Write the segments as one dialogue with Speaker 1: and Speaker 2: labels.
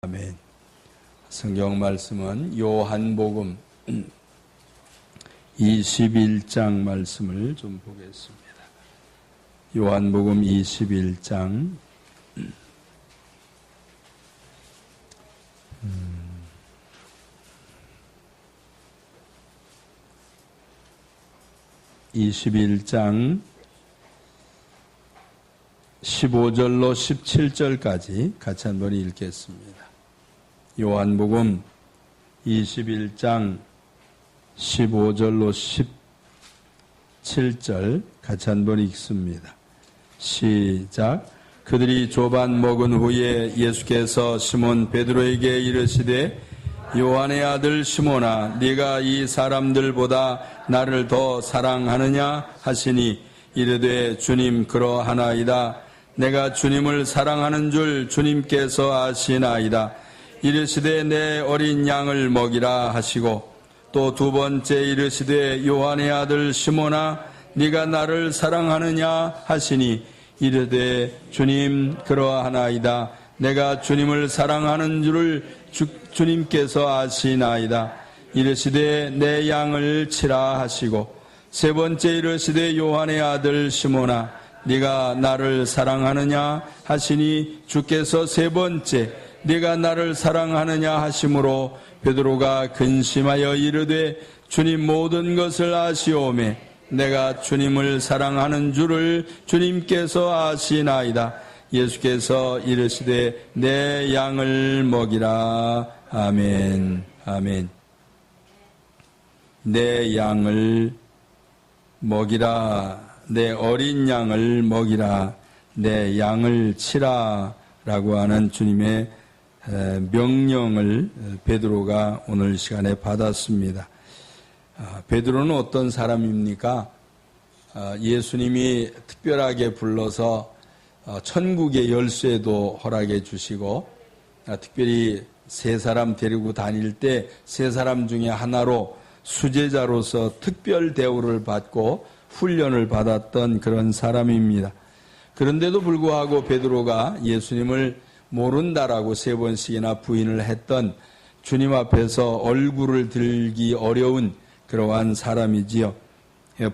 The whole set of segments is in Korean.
Speaker 1: 아멘. 성경 말씀은 요한복음 21장 말씀을 좀 보겠습니다. 요한복음 21장 15절로 17절까지 같이 한번 읽겠습니다. 요한복음 21장 15절로 17절 같이 한번 읽습니다. 시작. 그들이 조반 먹은 후에 예수께서 시몬 베드로에게 이르시되 요한의 아들 시몬아 네가 이 사람들보다 나를 더 사랑하느냐 하시니 이르되 주님 그러하나이다. 내가 주님을 사랑하는 줄 주님께서 아시나이다. 이르시되 내 어린 양을 먹이라 하시고 또 두 번째 이르시되 요한의 아들 시몬아 네가 나를 사랑하느냐 하시니 이르되 주님 그러하나이다. 내가 주님을 사랑하는 줄을 주님께서 아시나이다. 이르시되 내 양을 치라 하시고 세 번째 이르시되 요한의 아들 시몬아 네가 나를 사랑하느냐 하시니 주께서 세 번째 네가 나를 사랑하느냐 하심으로 베드로가 근심하여 이르되 주님 모든 것을 아시오매 내가 주님을 사랑하는 줄을 주님께서 아시나이다. 예수께서 이르시되 내 양을 먹이라. 아멘. 아멘. 내 양을 먹이라. 내 어린 양을 먹이라. 내 양을 치라. 라고 하는 주님의 명령을 베드로가 오늘 시간에 받았습니다. 베드로는 어떤 사람입니까? 예수님이 특별하게 불러서 천국의 열쇠도 허락해 주시고 특별히 세 사람 데리고 다닐 때 세 사람 중에 하나로 수제자로서 특별 대우를 받고 훈련을 받았던 그런 사람입니다. 그런데도 불구하고 베드로가 예수님을 모른다라고 세 번씩이나 부인을 했던 주님 앞에서 얼굴을 들기 어려운 그러한 사람이지요.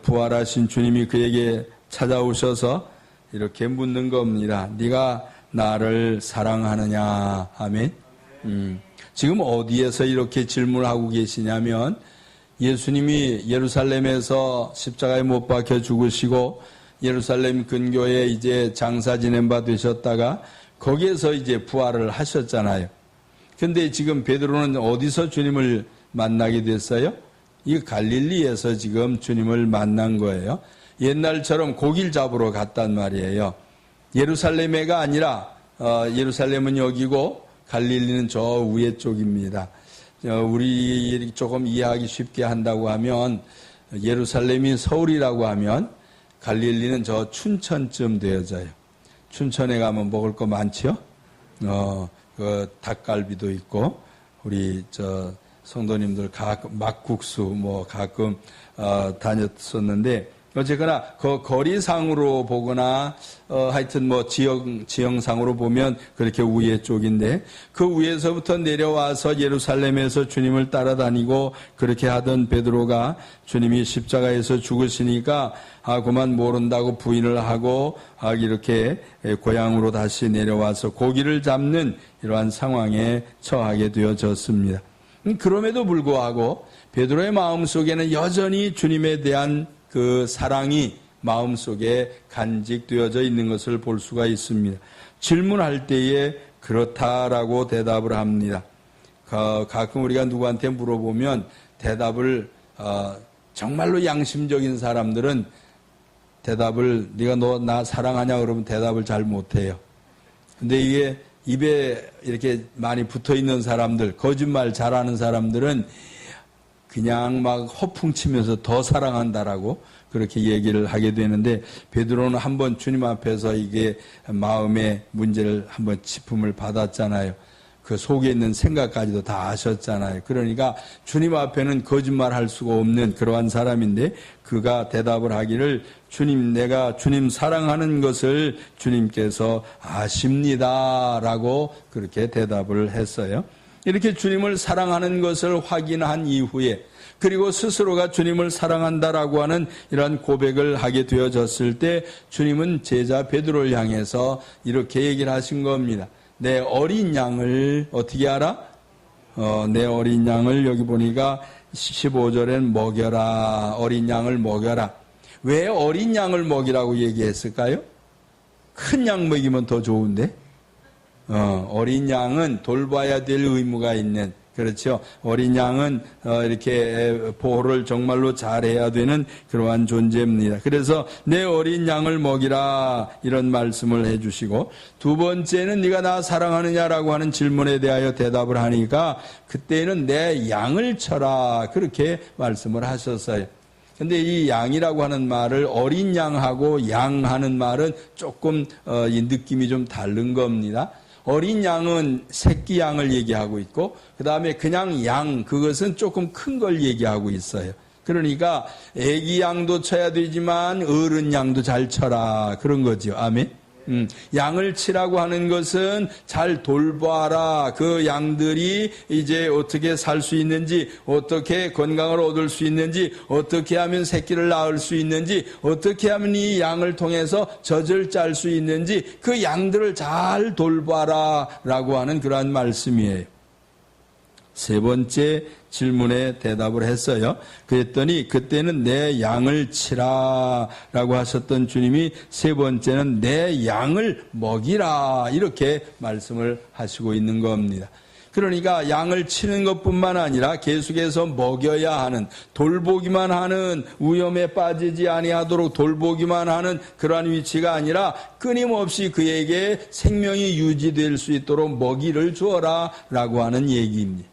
Speaker 1: 부활하신 주님이 그에게 찾아오셔서 이렇게 묻는 겁니다. 네가 나를 사랑하느냐? 아멘. 지금 어디에서 이렇게 질문하고 계시냐면 예수님이 예루살렘에서 십자가에 못 박혀 죽으시고 예루살렘 근교에 이제 장사 지낸 바 되셨다가 거기에서 이제 부활을 하셨잖아요. 근데 지금 베드로는 어디서 주님을 만나게 됐어요? 이 갈릴리에서 지금 주님을 만난 거예요. 옛날처럼 고기를 잡으러 갔단 말이에요. 예루살렘에가 아니라 예루살렘은 여기고 갈릴리는 저 위에 쪽입니다. 우리 조금 이해하기 쉽게 한다고 하면 예루살렘이 서울이라고 하면 갈릴리는 저 춘천쯤 되어져요. 춘천에 가면 먹을 거 많지요? 그 닭갈비도 있고 우리 저 성도님들 막국수 뭐 가끔 다녔었는데 어쨌거나 그 거리상으로 보거나 하여튼 뭐 지형상으로 보면 그렇게 위에 쪽인데 그 위에서부터 내려와서 예루살렘에서 주님을 따라다니고 그렇게 하던 베드로가 주님이 십자가에서 죽으시니까 그만 모른다고 부인을 하고 이렇게 고향으로 다시 내려와서 고기를 잡는 이러한 상황에 처하게 되어졌습니다. 그럼에도 불구하고 베드로의 마음속에는 여전히 주님에 대한 그 사랑이 마음속에 간직되어져 있는 것을 볼 수가 있습니다. 질문할 때에 그렇다라고 대답을 합니다. 가끔 우리가 누구한테 물어보면 대답을 정말로 양심적인 사람들은 대답을 네가 너 나 사랑하냐 그러면 대답을 잘 못해요. 근데 이게 입에 이렇게 많이 붙어있는 사람들, 거짓말 잘하는 사람들은 그냥 막 허풍치면서 더 사랑한다라고 그렇게 얘기를 하게 되는데 베드로는 한번 주님 앞에서 이게 마음의 문제를 한번 짚음을 받았잖아요. 그 속에 있는 생각까지도 다 아셨잖아요. 그러니까 주님 앞에는 거짓말할 수가 없는 그러한 사람인데 그가 대답을 하기를 주님, 내가 주님 사랑하는 것을 주님께서 아십니다라고 그렇게 대답을 했어요. 이렇게 주님을 사랑하는 것을 확인한 이후에 그리고 스스로가 주님을 사랑한다라고 하는 이러한 고백을 하게 되어졌을 때 주님은 제자 베드로를 향해서 이렇게 얘기를 하신 겁니다. 내 어린 양을 어떻게 알아? 내 어린 양을 여기 보니까 15절엔 먹여라. 어린 양을 먹여라. 왜 어린 양을 먹이라고 얘기했을까요? 큰 양 먹이면 더 좋은데? 어린 양은 돌봐야 될 의무가 있는, 그렇죠. 어린 양은 이렇게 보호를 정말로 잘해야 되는 그러한 존재입니다. 그래서 내 어린 양을 먹이라 이런 말씀을 해주시고, 두 번째는 네가 나 사랑하느냐라고 하는 질문에 대하여 대답을 하니까 그때는 내 양을 쳐라 그렇게 말씀을 하셨어요. 근데 이 양이라고 하는 말을 어린 양하고 양 하는 말은 조금 이 느낌이 좀 다른 겁니다. 어린 양은 새끼 양을 얘기하고 있고 그 다음에 그냥 양, 그것은 조금 큰 걸 얘기하고 있어요. 그러니까 애기 양도 쳐야 되지만 어른 양도 잘 쳐라 그런 거죠. 아멘. 양을 치라고 하는 것은 잘 돌봐라. 그 양들이 이제 어떻게 살 수 있는지, 어떻게 건강을 얻을 수 있는지, 어떻게 하면 새끼를 낳을 수 있는지, 어떻게 하면 이 양을 통해서 젖을 짤 수 있는지 그 양들을 잘 돌봐라 라고 하는 그러한 말씀이에요. 세 번째 질문에 대답을 했어요. 그랬더니 그때는 내 양을 치라 라고 하셨던 주님이 세 번째는 내 양을 먹이라 이렇게 말씀을 하시고 있는 겁니다. 그러니까 양을 치는 것뿐만 아니라 계속해서 먹여야 하는, 돌보기만 하는, 위험에 빠지지 아니하도록 돌보기만 하는 그러한 위치가 아니라 끊임없이 그에게 생명이 유지될 수 있도록 먹이를 주어라 라고 하는 얘기입니다.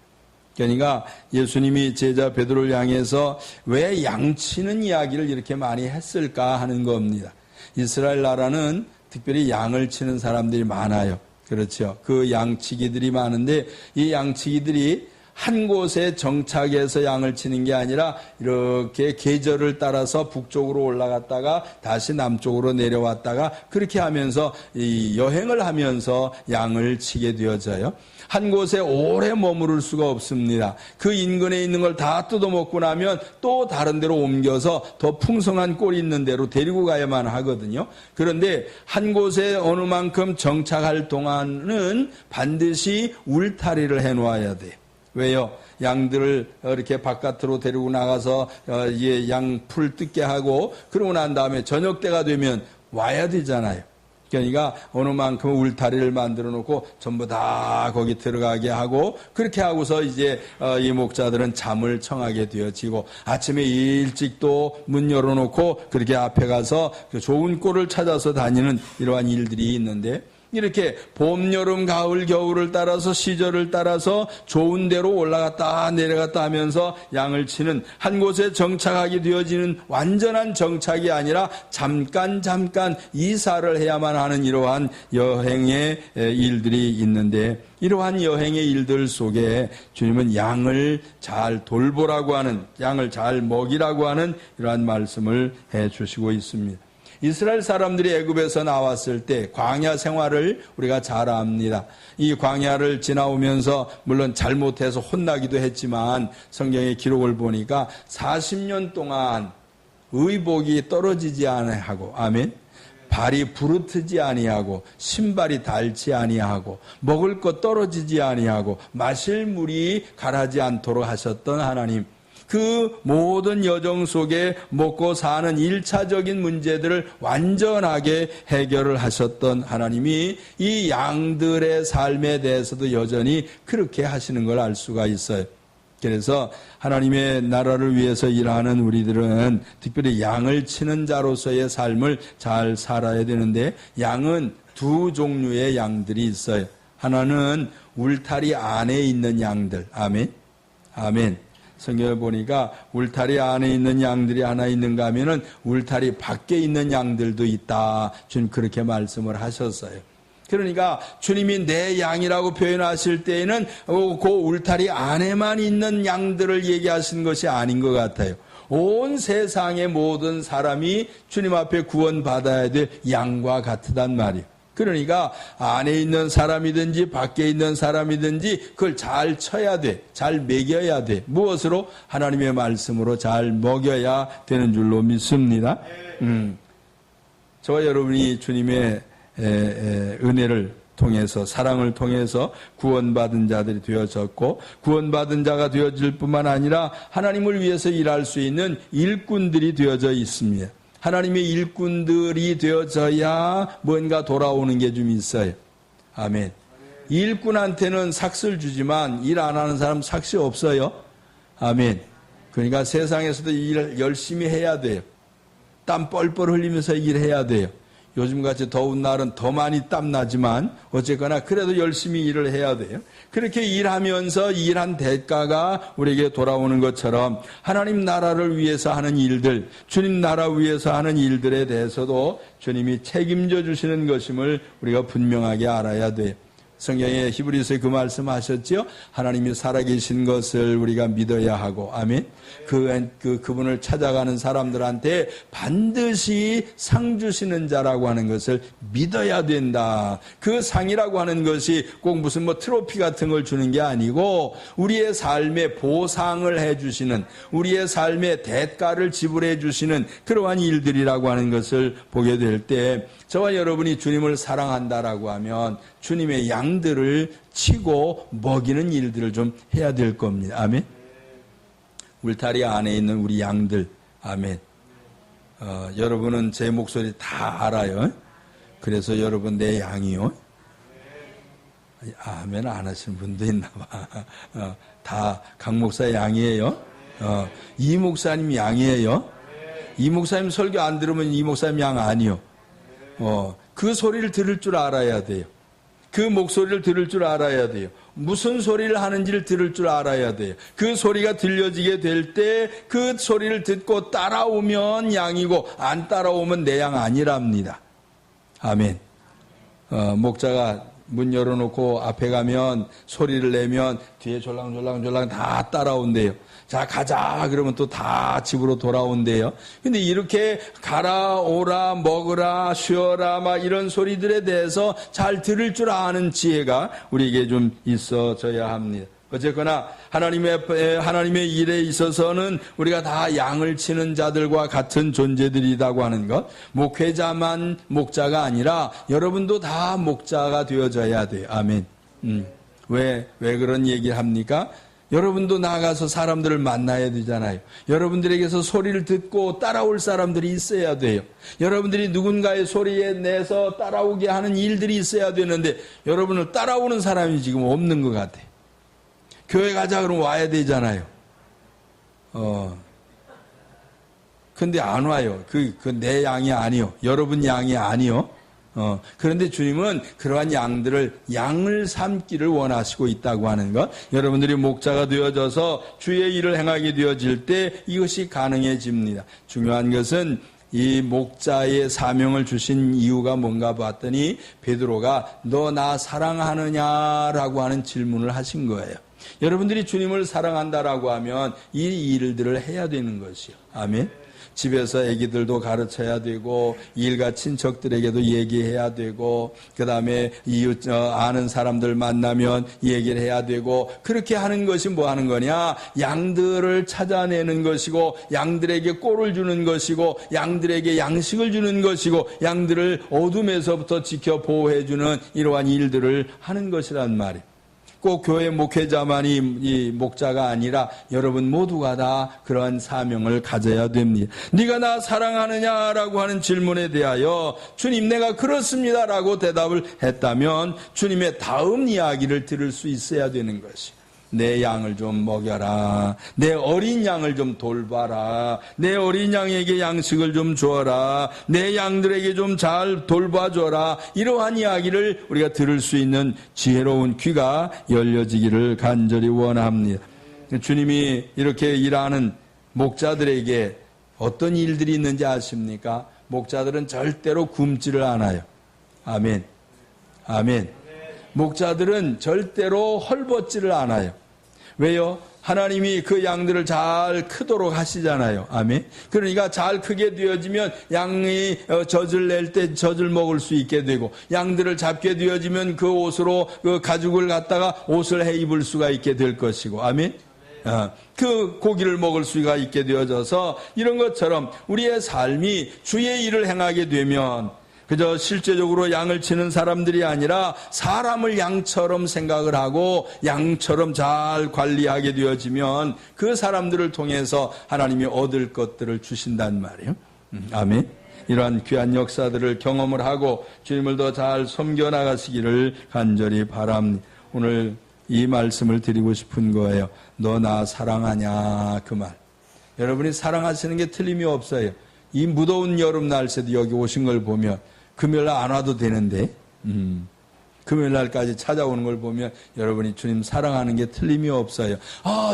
Speaker 1: 그러니까 예수님이 제자 베드로를 향해서 왜 양치는 이야기를 이렇게 많이 했을까 하는 겁니다. 이스라엘 나라는 특별히 양을 치는 사람들이 많아요. 그렇죠. 그 양치기들이 많은데 이 양치기들이 한 곳에 정착해서 양을 치는 게 아니라 이렇게 계절을 따라서 북쪽으로 올라갔다가 다시 남쪽으로 내려왔다가 그렇게 하면서 이 여행을 하면서 양을 치게 되어져요. 한 곳에 오래 머무를 수가 없습니다. 그 인근에 있는 걸 다 뜯어먹고 나면 또 다른 데로 옮겨서 더 풍성한 꼴이 있는 데로 데리고 가야만 하거든요. 그런데 한 곳에 어느 만큼 정착할 동안은 반드시 울타리를 해놓아야 돼요. 왜요? 양들을 이렇게 바깥으로 데리고 나가서 양 풀 뜯게 하고 그러고 난 다음에 저녁 때가 되면 와야 되잖아요. 그러니까 어느 만큼 울타리를 만들어 놓고 전부 다 거기 들어가게 하고 그렇게 하고서 이제 이 목자들은 잠을 청하게 되어지고 아침에 일찍 또 문 열어놓고 그렇게 앞에 가서 좋은 꼴을 찾아서 다니는 이러한 일들이 있는데 이렇게 봄, 여름, 가을, 겨울을 따라서 시절을 따라서 좋은 데로 올라갔다 내려갔다 하면서 양을 치는 한 곳에 정착하게 되어지는 완전한 정착이 아니라 잠깐 이사를 해야만 하는 이러한 여행의 일들이 있는데 이러한 여행의 일들 속에 주님은 양을 잘 돌보라고 하는, 양을 잘 먹이라고 하는 이러한 말씀을 해 주시고 있습니다. 이스라엘 사람들이 애굽에서 나왔을 때 광야 생활을 우리가 잘 압니다. 이 광야를 지나오면서 물론 잘못해서 혼나기도 했지만 성경의 기록을 보니까 40년 동안 의복이 떨어지지 아니하고 아멘. 발이 부르트지 아니하고 신발이 닳지 아니하고 먹을 것 떨어지지 아니하고 마실 물이 가라지 않도록 하셨던 하나님. 그 모든 여정 속에 먹고 사는 1차적인 문제들을 완전하게 해결을 하셨던 하나님이 이 양들의 삶에 대해서도 여전히 그렇게 하시는 걸 알 수가 있어요. 그래서 하나님의 나라를 위해서 일하는 우리들은 특별히 양을 치는 자로서의 삶을 잘 살아야 되는데 양은 두 종류의 양들이 있어요. 하나는 울타리 안에 있는 양들. 아멘. 아멘. 성경을 보니까 울타리 안에 있는 양들이 하나 있는가 하면은 울타리 밖에 있는 양들도 있다. 주님 그렇게 말씀을 하셨어요. 그러니까 주님이 내 양이라고 표현하실 때에는 그 울타리 안에만 있는 양들을 얘기하시는 것이 아닌 것 같아요. 온 세상의 모든 사람이 주님 앞에 구원받아야 될 양과 같으단 말이에요. 그러니까 안에 있는 사람이든지 밖에 있는 사람이든지 그걸 잘 쳐야 돼. 잘 먹여야 돼. 무엇으로? 하나님의 말씀으로 잘 먹여야 되는 줄로 믿습니다. 저와 여러분이 주님의 은혜를 통해서, 사랑을 통해서 구원받은 자들이 되어졌고, 구원받은 자가 되어질 뿐만 아니라 하나님을 위해서 일할 수 있는 일꾼들이 되어져 있습니다. 하나님의 일꾼들이 되어져야 뭔가 돌아오는 게 좀 있어요. 아멘. 일꾼한테는 삭스를 주지만 일 안 하는 사람 삭스 없어요. 아멘. 그러니까 세상에서도 일 열심히 해야 돼요. 땀 뻘뻘 흘리면서 일해야 돼요. 요즘같이 더운 날은 더 많이 땀 나지만 어쨌거나 그래도 열심히 일을 해야 돼요. 그렇게 일하면서 일한 대가가 우리에게 돌아오는 것처럼 하나님 나라를 위해서 하는 일들, 주님 나라 위해서 하는 일들에 대해서도 주님이 책임져 주시는 것임을 우리가 분명하게 알아야 돼요. 성경에 히브리서에 그 말씀하셨죠. 하나님이 살아계신 것을 우리가 믿어야 하고, 아멘. 그분을 찾아가는 사람들한테 반드시 상 주시는 자라고 하는 것을 믿어야 된다. 그 상이라고 하는 것이 꼭 무슨 트로피 같은 걸 주는 게 아니고 우리의 삶에 보상을 해주시는, 우리의 삶에 대가를 지불해 주시는 그러한 일들이라고 하는 것을 보게 될 때, 저와 여러분이 주님을 사랑한다라고 하면 주님의 양들을 치고 먹이는 일들을 좀 해야 될 겁니다. 아멘. 울타리 안에 있는 우리 양들, 아멘. 여러분은 제 목소리 다 알아요. 그래서 여러분 내 양이요. 아멘 안 하시는 분도 있나 봐. 다 강 목사 양이에요. 이 목사님 양이에요. 이 목사님 설교 안 들으면 이 목사님 양 아니요. 그 소리를 들을 줄 알아야 돼요. 그 목소리를 들을 줄 알아야 돼요. 무슨 소리를 하는지를 들을 줄 알아야 돼요. 그 소리가 들려지게 될 때 그 소리를 듣고 따라오면 양이고 안 따라오면 내 양 아니랍니다. 아멘. 목자가 문 열어놓고 앞에 가면 소리를 내면 뒤에 졸랑졸랑 다 따라온대요. 자, 가자. 그러면 또 다 집으로 돌아온대요. 근데 이렇게 가라, 오라, 먹으라, 쉬어라, 막 이런 소리들에 대해서 잘 들을 줄 아는 지혜가 우리에게 좀 있어져야 합니다. 어쨌거나 하나님의 일에 있어서는 우리가 다 양을 치는 자들과 같은 존재들이라고 하는 것, 목회자만 목자가 아니라 여러분도 다 목자가 되어져야 돼요. 아멘. 왜 그런 얘기를 합니까? 여러분도 나가서 사람들을 만나야 되잖아요. 여러분들에게서 소리를 듣고 따라올 사람들이 있어야 돼요. 여러분들이 누군가의 소리에 내서 따라오게 하는 일들이 있어야 되는데 여러분을 따라오는 사람이 지금 없는 것 같아요. 교회 가자 그러면 와야 되잖아요. 근데 안 와요. 내 양이 아니요. 여러분 양이 아니요. 그런데 주님은 그러한 양을 삼기를 원하시고 있다고 하는 것. 여러분들이 목자가 되어져서 주의 일을 행하게 되어질 때 이것이 가능해집니다. 중요한 것은 이 목자의 사명을 주신 이유가 뭔가 봤더니 베드로가 너 나 사랑하느냐라고 하는 질문을 하신 거예요. 여러분들이 주님을 사랑한다라고 하면 이 일들을 해야 되는 것이요. 아멘. 집에서 아기들도 가르쳐야 되고 일가 친척들에게도 얘기해야 되고 그다음에 이웃 아는 사람들 만나면 얘기를 해야 되고 그렇게 하는 것이 뭐 하는 거냐? 양들을 찾아내는 것이고 양들에게 꼴을 주는 것이고 양들에게 양식을 주는 것이고 양들을 어둠에서부터 지켜 보호해 주는 이러한 일들을 하는 것이란 말이에요. 꼭 교회 목회자만이 이 목자가 아니라 여러분 모두가 다 그러한 사명을 가져야 됩니다. 네가 나 사랑하느냐라고 하는 질문에 대하여 주님 내가 그렇습니다라고 대답을 했다면 주님의 다음 이야기를 들을 수 있어야 되는 것이 내 양을 좀 먹여라. 내 어린 양을 좀 돌봐라. 내 어린 양에게 양식을 좀 주어라. 내 양들에게 좀 잘 돌봐줘라. 이러한 이야기를 우리가 들을 수 있는 지혜로운 귀가 열려지기를 간절히 원합니다. 주님이 이렇게 일하는 목자들에게 어떤 일들이 있는지 아십니까? 목자들은 절대로 굶지를 않아요. 아멘. 아멘. 목자들은 절대로 헐벗지를 않아요. 왜요? 하나님이 그 양들을 잘 크도록 하시잖아요. 아멘. 그러니까 잘 크게 되어지면 양이 젖을 낼 때 젖을 먹을 수 있게 되고, 양들을 잡게 되어지면 그 옷으로 그 가죽을 갖다가 옷을 해 입을 수가 있게 될 것이고, 아멘. 그 고기를 먹을 수가 있게 되어져서, 이런 것처럼 우리의 삶이 주의 일을 행하게 되면 그저 실제적으로 양을 치는 사람들이 아니라 사람을 양처럼 생각을 하고 양처럼 잘 관리하게 되어지면 그 사람들을 통해서 하나님이 얻을 것들을 주신단 말이에요. 아멘. 이러한 귀한 역사들을 경험을 하고 주님을 더 잘 섬겨나가시기를 간절히 바랍니다. 오늘 이 말씀을 드리고 싶은 거예요. 너 나 사랑하냐, 그 말. 여러분이 사랑하시는 게 틀림이 없어요. 이 무더운 여름 날씨도 여기 오신 걸 보면 금요일날 안 와도 되는데 금요일날까지 찾아오는 걸 보면 여러분이 주님 사랑하는 게 틀림이 없어요.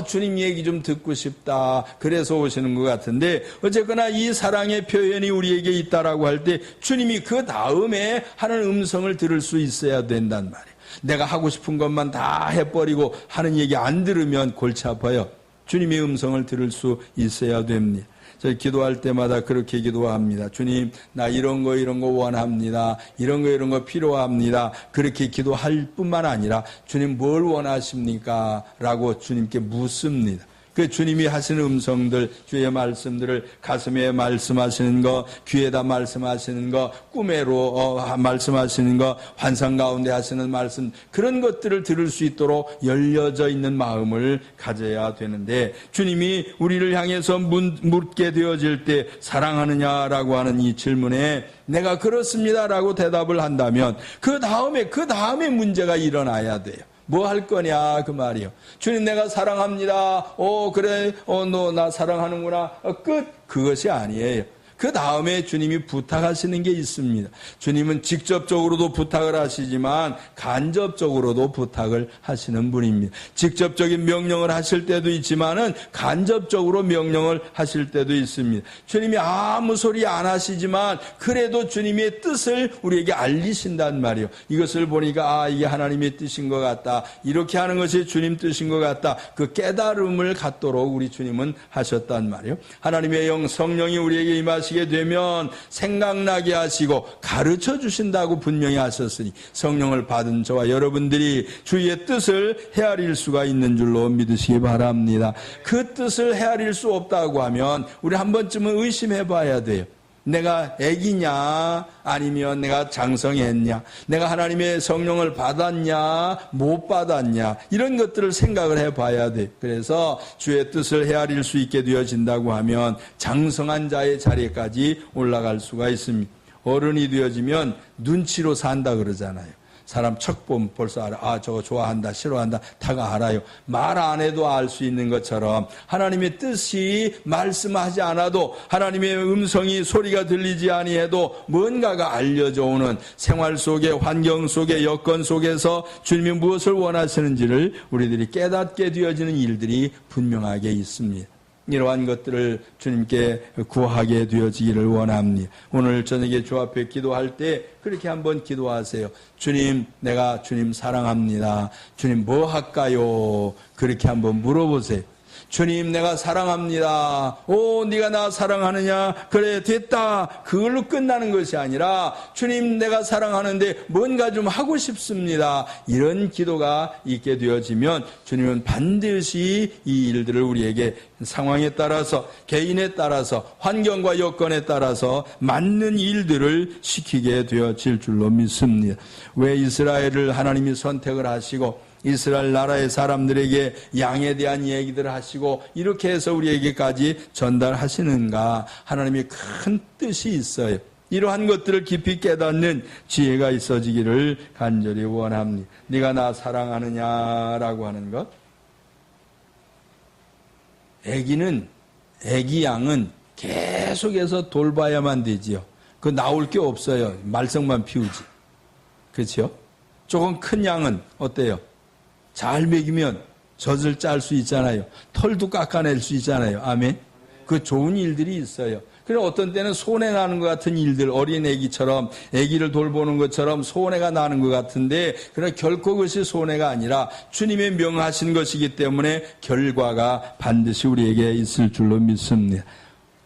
Speaker 1: 주님 얘기 좀 듣고 싶다, 그래서 오시는 것 같은데, 어쨌거나 이 사랑의 표현이 우리에게 있다라고 할 때 주님이 그 다음에 하는 음성을 들을 수 있어야 된단 말이에요. 내가 하고 싶은 것만 다 해버리고 하는 얘기 안 들으면 골치 아파요. 주님의 음성을 들을 수 있어야 됩니다. 저희 기도할 때마다 그렇게 기도합니다. 주님, 나 이런 거 원합니다. 이런 거 필요합니다. 그렇게 기도할 뿐만 아니라 주님 뭘 원하십니까? 라고 주님께 묻습니다. 그 주님이 하시는 음성들, 주의 말씀들을 가슴에 말씀하시는 거, 귀에다 말씀하시는 거, 꿈에로 말씀하시는 거, 환상 가운데 하시는 말씀, 그런 것들을 들을 수 있도록 열려져 있는 마음을 가져야 되는데, 주님이 우리를 향해서 묻게 되어질 때 사랑하느냐라고 하는 이 질문에 내가 그렇습니다라고 대답을 한다면 그 다음에 문제가 일어나야 돼요. 뭐 할 거냐, 그 말이요. 주님, 내가 사랑합니다. 그래, 너 나 사랑하는구나. 끝. 그것이 아니에요. 그 다음에 주님이 부탁하시는 게 있습니다. 주님은 직접적으로도 부탁을 하시지만 간접적으로도 부탁을 하시는 분입니다. 직접적인 명령을 하실 때도 있지만은 간접적으로 명령을 하실 때도 있습니다. 주님이 아무 소리 안 하시지만 그래도 주님의 뜻을 우리에게 알리신단 말이에요. 이것을 보니까 이게 하나님의 뜻인 것 같다. 이렇게 하는 것이 주님 뜻인 것 같다. 그 깨달음을 갖도록 우리 주님은 하셨단 말이에요. 하나님의 영 성령이 우리에게 임하시게 되면 생각나게 하시고 가르쳐 주신다고 분명히 하셨으니 성령을 받은 저와 여러분들이 주의 뜻을 헤아릴 수가 있는 줄로 믿으시기 바랍니다. 그 뜻을 헤아릴 수 없다고 하면 우리 한 번쯤은 의심해 봐야 돼요. 내가 애기냐, 아니면 내가 장성했냐, 내가 하나님의 성령을 받았냐, 못 받았냐, 이런 것들을 생각을 해봐야 돼. 그래서 주의 뜻을 헤아릴 수 있게 되어진다고 하면 장성한 자의 자리까지 올라갈 수가 있습니다. 어른이 되어지면 눈치로 산다 그러잖아요. 사람 척 보면 벌써 알아. 저거 좋아한다, 싫어한다, 다가 알아요. 말 안 해도 알 수 있는 것처럼 하나님의 뜻이 말씀하지 않아도, 하나님의 음성이 소리가 들리지 아니해도 뭔가가 알려져 오는 생활 속에, 환경 속에, 여건 속에서 주님이 무엇을 원하시는지를 우리들이 깨닫게 되어지는 일들이 분명하게 있습니다. 이러한 것들을 주님께 구하게 되어지기를 원합니다. 오늘 저녁에 주 앞에 기도할 때 그렇게 한번 기도하세요. 주님, 내가 주님 사랑합니다. 주님 뭐 할까요? 그렇게 한번 물어보세요. 주님, 내가 사랑합니다. 네가 나 사랑하느냐? 그래, 됐다. 그걸로 끝나는 것이 아니라 주님, 내가 사랑하는데 뭔가 좀 하고 싶습니다. 이런 기도가 있게 되어지면 주님은 반드시 이 일들을 우리에게 상황에 따라서, 개인에 따라서, 환경과 여건에 따라서 맞는 일들을 시키게 되어질 줄로 믿습니다. 왜 이스라엘을 하나님이 선택을 하시고 이스라엘 나라의 사람들에게 양에 대한 얘기들을 하시고 이렇게 해서 우리에게까지 전달하시는가? 하나님의 큰 뜻이 있어요. 이러한 것들을 깊이 깨닫는 지혜가 있어지기를 간절히 원합니다. 네가 나 사랑하느냐라고 하는 것. 애기 양은 계속해서 돌봐야만 되지요. 그 나올 게 없어요. 말썽만 피우지. 그렇죠? 조금 큰 양은 어때요? 잘 먹이면 젖을 짤 수 있잖아요. 털도 깎아낼 수 있잖아요. 아멘. 그 좋은 일들이 있어요. 그래 어떤 때는 손해 나는 것 같은 일들, 어린 아기처럼 아기를 돌보는 것처럼 손해가 나는 것 같은데 그러나 결코 그것이 손해가 아니라 주님의 명하신 것이기 때문에 결과가 반드시 우리에게 있을 줄로 믿습니다.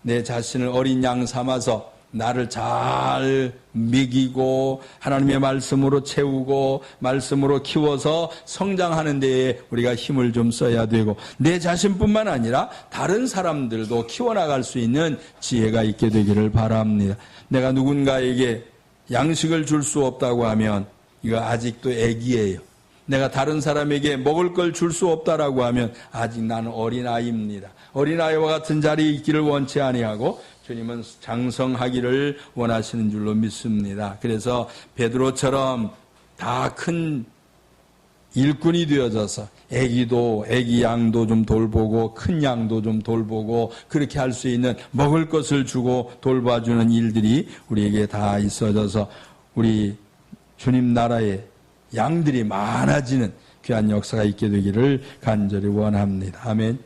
Speaker 1: 내 자신을 어린 양 삼아서 나를 잘 먹이고 하나님의 말씀으로 채우고 말씀으로 키워서 성장하는 데에 우리가 힘을 좀 써야 되고 내 자신뿐만 아니라 다른 사람들도 키워나갈 수 있는 지혜가 있게 되기를 바랍니다. 내가 누군가에게 양식을 줄 수 없다고 하면 이거 아직도 애기예요. 내가 다른 사람에게 먹을 걸 줄 수 없다라고 하면 아직 나는 어린아이입니다. 어린아이와 같은 자리에 있기를 원치 아니하고 주님은 장성하기를 원하시는 줄로 믿습니다. 그래서 베드로처럼 다 큰 일꾼이 되어져서 애기 양도 좀 돌보고 큰 양도 좀 돌보고 그렇게 할 수 있는 먹을 것을 주고 돌봐주는 일들이 우리에게 다 있어져서 우리 주님 나라에 양들이 많아지는 귀한 역사가 있게 되기를 간절히 원합니다. 아멘.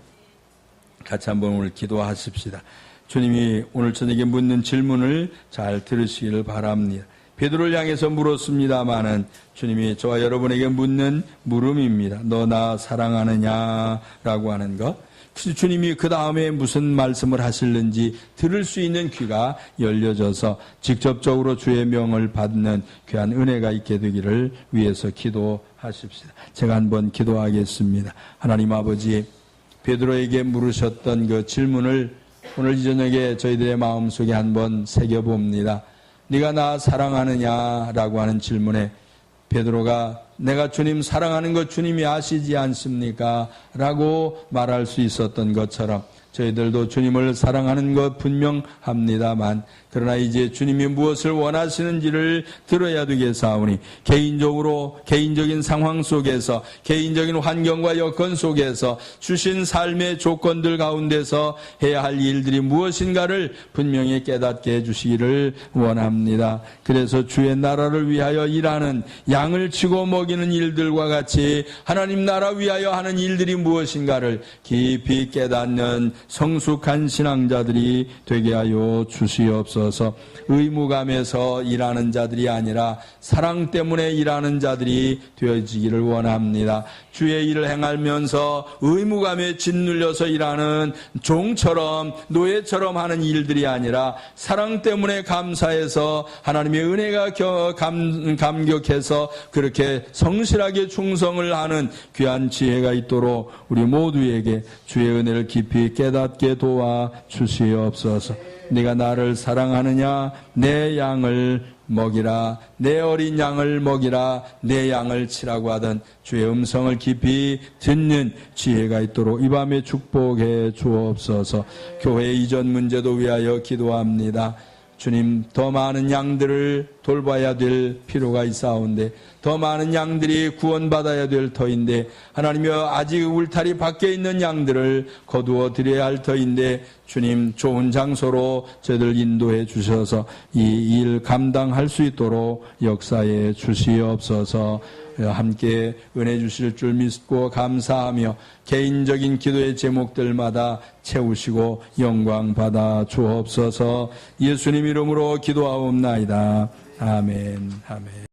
Speaker 1: 같이 한번 오늘 기도하십시다. 주님이 오늘 저녁에 묻는 질문을 잘 들으시기를 바랍니다. 베드로를 향해서 물었습니다마는 주님이 저와 여러분에게 묻는 물음입니다. 너 나 사랑하느냐라고 하는 것. 주님이 그 다음에 무슨 말씀을 하실는지 들을 수 있는 귀가 열려져서 직접적으로 주의 명을 받는 귀한 은혜가 있게 되기를 위해서 기도하십시다. 제가 한번 기도하겠습니다. 하나님 아버지, 베드로에게 물으셨던 그 질문을 오늘 이 저녁에 저희들의 마음속에 한번 새겨봅니다. 네가 나 사랑하느냐라고 하는 질문에 베드로가 내가 주님 사랑하는 것 주님이 아시지 않습니까? 라고 말할 수 있었던 것처럼 저희들도 주님을 사랑하는 것 분명합니다만 그러나 이제 주님이 무엇을 원하시는지를 들어야 되겠사오니 개인적인 상황 속에서 개인적인 환경과 여건 속에서 주신 삶의 조건들 가운데서 해야 할 일들이 무엇인가를 분명히 깨닫게 해주시기를 원합니다. 그래서 주의 나라를 위하여 일하는 양을 치고 먹이는 일들과 같이 하나님 나라 위하여 하는 일들이 무엇인가를 깊이 깨닫는 성숙한 신앙자들이 되게 하여 주시옵소서. 의무감에서 일하는 자들이 아니라 사랑 때문에 일하는 자들이 되어지기를 원합니다. 주의 일을 행하면서 의무감에 짓눌려서 일하는 종처럼 노예처럼 하는 일들이 아니라 사랑 때문에 감사해서 하나님의 은혜가 감격해서 그렇게 성실하게 충성을 하는 귀한 지혜가 있도록 우리 모두에게 주의 은혜를 깊이 깨닫게 도와 주시옵소서. 네가 나를 사랑하느냐? 내 양을 먹이라. 내 어린 양을 먹이라. 내 양을 치라고 하던 주의 음성을 깊이 듣는 지혜가 있도록 이 밤에 축복해 주옵소서. 교회 이전 문제도 위하여 기도합니다. 주님, 더 많은 양들을 돌봐야 될 필요가 있사온데 더 많은 양들이 구원받아야 될 터인데 하나님이여 아직 울타리 밖에 있는 양들을 거두어 드려야 할 터인데 주님 좋은 장소로 저희들 인도해 주셔서 이 일 감당할 수 있도록 역사해 주시옵소서. 함께 은혜 주실 줄 믿고 감사하며 개인적인 기도의 제목들마다 채우시고 영광 받아 주옵소서. 예수님 이름으로 기도하옵나이다. 아멘. 아멘.